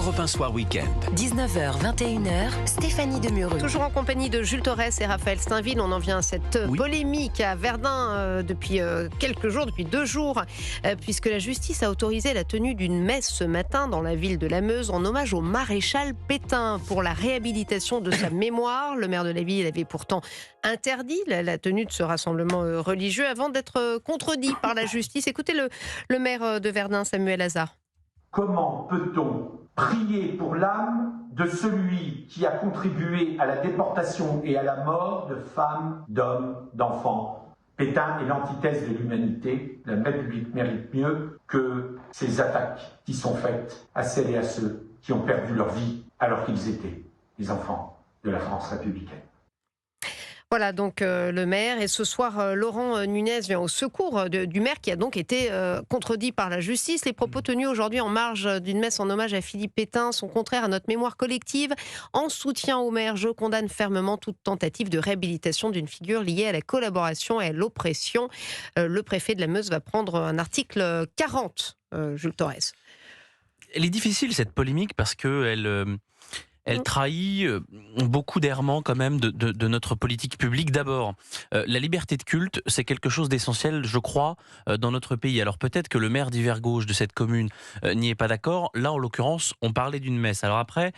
Europe 1 Soir Week-end. 19h, 21h, Stéphanie Demureux. Toujours en compagnie de Jules Torres et Raphaël Steinville. On en vient à cette polémique à Verdun depuis quelques jours, depuis 2 jours, puisque la justice a autorisé la tenue d'une messe ce matin dans la ville de la Meuse en hommage au maréchal Pétain pour la réhabilitation de sa mémoire. Le maire de la ville avait pourtant interdit la tenue de ce rassemblement religieux avant d'être contredit par la justice. Écoutez le maire de Verdun, Samuel Hazard. Comment peut-on prier pour l'âme de celui qui a contribué à la déportation et à la mort de femmes, d'hommes, d'enfants? Pétain est l'antithèse de l'humanité. La République mérite mieux que ces attaques qui sont faites à celles et à ceux qui ont perdu leur vie alors qu'ils étaient les enfants de la France républicaine. Voilà donc le maire. Et ce soir, Laurent Nunez vient au secours du maire qui a donc été contredit par la justice. Les propos tenus aujourd'hui en marge d'une messe en hommage à Philippe Pétain sont contraires à notre mémoire collective. En soutien au maire, je condamne fermement toute tentative de réhabilitation d'une figure liée à la collaboration et à l'oppression. Le préfet de la Meuse va prendre un article 40, Jules Torres. Elle est difficile cette polémique parce qu'elle elle trahit beaucoup d'errements quand même de notre politique publique. D'abord, la liberté de culte, c'est quelque chose d'essentiel, je crois, dans notre pays. Alors peut-être que le maire d'hiver gauche de cette commune n'y est pas d'accord. Là, en l'occurrence, on parlait d'une messe. Alors après,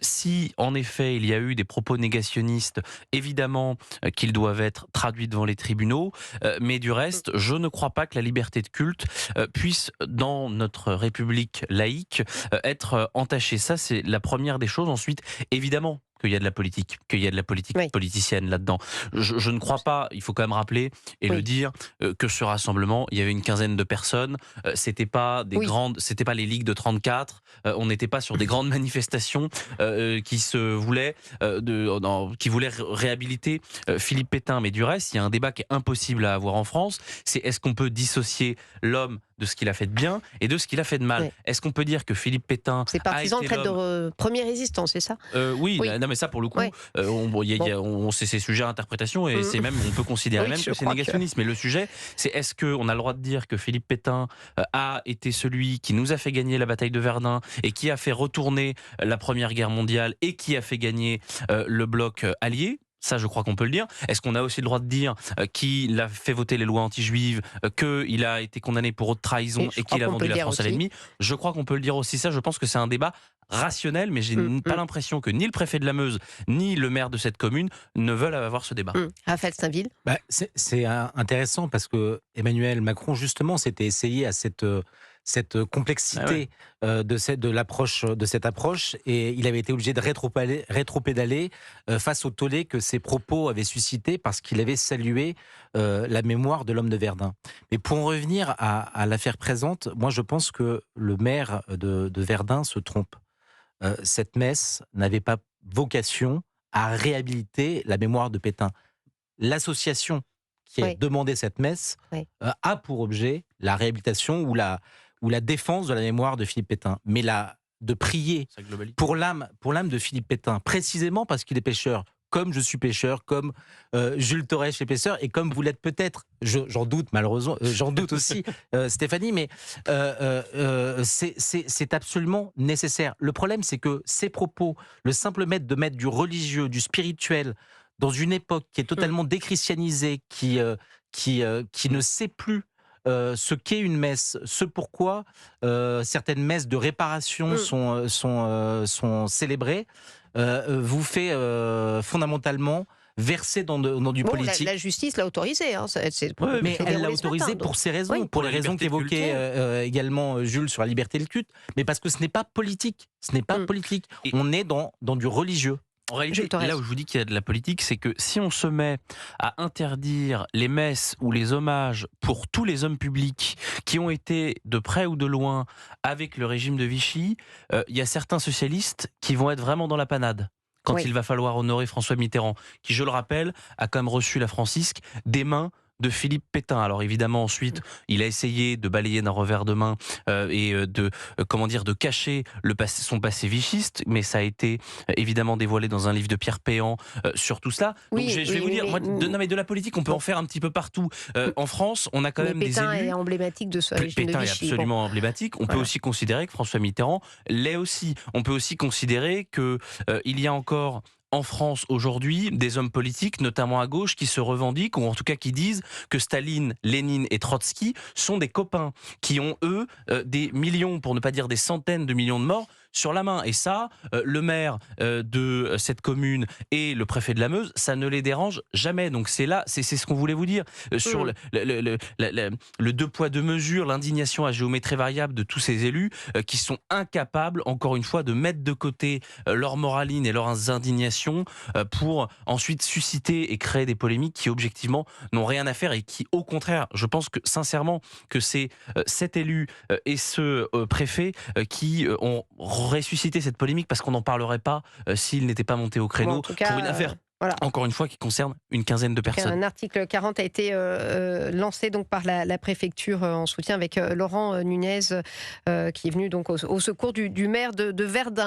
si en effet il y a eu des propos négationnistes, évidemment qu'ils doivent être traduits devant les tribunaux. Mais du reste, je ne crois pas que la liberté de culte puisse, dans notre République laïque, être entachée. Ça, c'est la première des choses. Ensuite, évidemment qu'il y a de la politique, politicienne là-dedans. Je ne crois pas, il faut quand même rappeler et le dire, que ce rassemblement, il y avait une quinzaine de personnes, c'était pas des grandes, c'était pas les ligues de 34, on n'était pas sur des grandes manifestations qui se voulaient, qui voulaient réhabiliter Philippe Pétain. Mais du reste, il y a un débat qui est impossible à avoir en France, c'est est-ce qu'on peut dissocier l'homme de ce qu'il a fait de bien et de ce qu'il a fait de mal. Est-ce qu'on peut dire que Philippe Pétain c'est partisan de traite de premier résistant, c'est ça? Oui. Non, mais ça pour le coup, c'est sujet à interprétation et c'est même, on peut considérer même que c'est négationniste. Mais le sujet, c'est est-ce qu'on a le droit de dire que Philippe Pétain a été celui qui nous a fait gagner la bataille de Verdun et qui a fait retourner la Première Guerre mondiale et qui a fait gagner le bloc allié? Ça, je crois qu'on peut le dire. Est-ce qu'on a aussi le droit de dire qu'il a fait voter les lois anti-juives, qu'il a été condamné pour haute trahison et qu'il a vendu la France à l'ennemi? Je crois qu'on peut le dire aussi. Ça, je pense que c'est un débat rationnel, mais j'ai pas l'impression que ni le préfet de la Meuse, ni le maire de cette commune ne veulent avoir ce débat. Raphaël Steinville. C'est intéressant parce que Emmanuel Macron, justement, s'était essayé à cette complexité de cette approche, et il avait été obligé de rétropédaler face au tollé que ses propos avaient suscité parce qu'il avait salué la mémoire de l'homme de Verdun. Mais pour en revenir à l'affaire présente, moi je pense que le maire de Verdun se trompe. Cette messe n'avait pas vocation à réhabiliter la mémoire de Pétain. L'association qui a demandé cette messe a pour objet la réhabilitation ou la défense de la mémoire de Philippe Pétain. Mais de prier pour l'âme de Philippe Pétain, précisément parce qu'il est pécheur, comme je suis pécheur, comme Jules Torres est pécheur, et comme vous l'êtes peut-être, j'en doute malheureusement, j'en doute aussi Stéphanie, mais c'est absolument nécessaire. Le problème, c'est que ces propos, le simple de mettre du religieux, du spirituel, dans une époque qui est totalement déchristianisée, qui ne sait plus ce qu'est une messe, ce pourquoi certaines messes de réparation sont célébrées, vous fait fondamentalement verser dans du politique. La justice l'a autorisé. Mais elle l'a autorisé pour ces raisons, pour les raisons qu'évoquait également Jules sur la liberté de culte, mais parce que ce n'est pas politique. Ce n'est pas politique. On est dans du religieux. En réalité, là où je vous dis qu'il y a de la politique, c'est que si on se met à interdire les messes ou les hommages pour tous les hommes publics qui ont été de près ou de loin avec le régime de Vichy, il y a certains socialistes qui vont être vraiment dans la panade quand il va falloir honorer François Mitterrand, qui, je le rappelle, a quand même reçu la Francisque des mains de Philippe Pétain. Alors évidemment, ensuite, il a essayé de balayer d'un revers de main et de cacher son passé vichiste, mais ça a été évidemment dévoilé dans un livre de Pierre Péan sur tout cela. Donc Oui, je vais vous dire, de la politique, on peut en faire un petit peu partout. En France, on a quand même des élus. Pétain est emblématique de ce régime de Pétain est Vichy. absolument emblématique. On peut aussi considérer que François Mitterrand l'est aussi. On peut aussi considérer que il y a encore en France aujourd'hui des hommes politiques, notamment à gauche, qui se revendiquent, ou en tout cas qui disent que Staline, Lénine et Trotsky sont des copains, qui ont eux des millions, pour ne pas dire des centaines de millions de morts sur la main. Et ça, le maire de cette commune et le préfet de la Meuse, ça ne les dérange jamais. Donc c'est là, c'est ce qu'on voulait vous dire sur le deux poids deux mesures, l'indignation à géométrie variable de tous ces élus qui sont incapables, encore une fois, de mettre de côté leur moraline et leurs indignations pour ensuite susciter et créer des polémiques qui objectivement n'ont rien à faire et qui, au contraire, je pense que sincèrement que c'est cet élu et ce préfet qui ont ressuscité cette polémique, parce qu'on n'en parlerait pas s'il n'était pas monté au créneau pour une affaire. Voilà. Encore une fois, qui concerne une quinzaine de personnes. Un article 40 a été lancé donc par la préfecture en soutien avec Laurent Nunez qui est venu donc au secours du maire de Verdun.